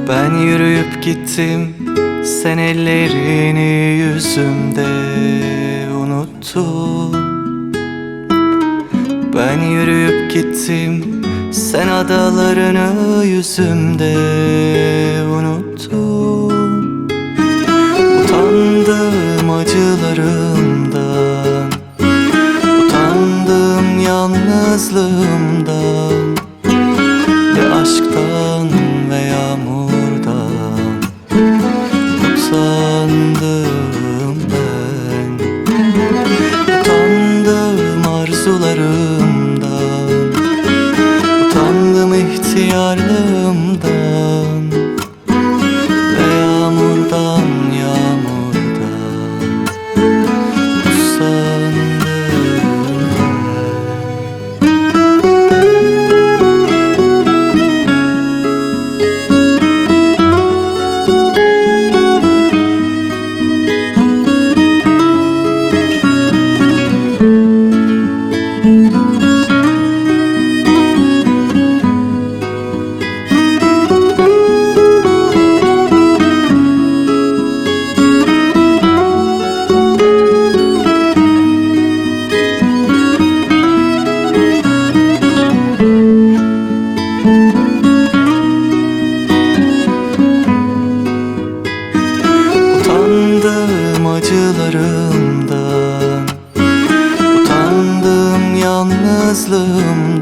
Ben yürüyüp gittim, sen ellerini yüzümde unuttun. Ben yürüyüp gittim, sen adalarını yüzümde unuttun. Utandım acılarımdan, utandım yalnızlığımdan, ve aşktan ve yağmurdan utandım ben. Utandım arzularımdan, utandım ihtiyarlığımdan, ve yağmurdan usandım acılarımdan, utandım yalnızlığımdan,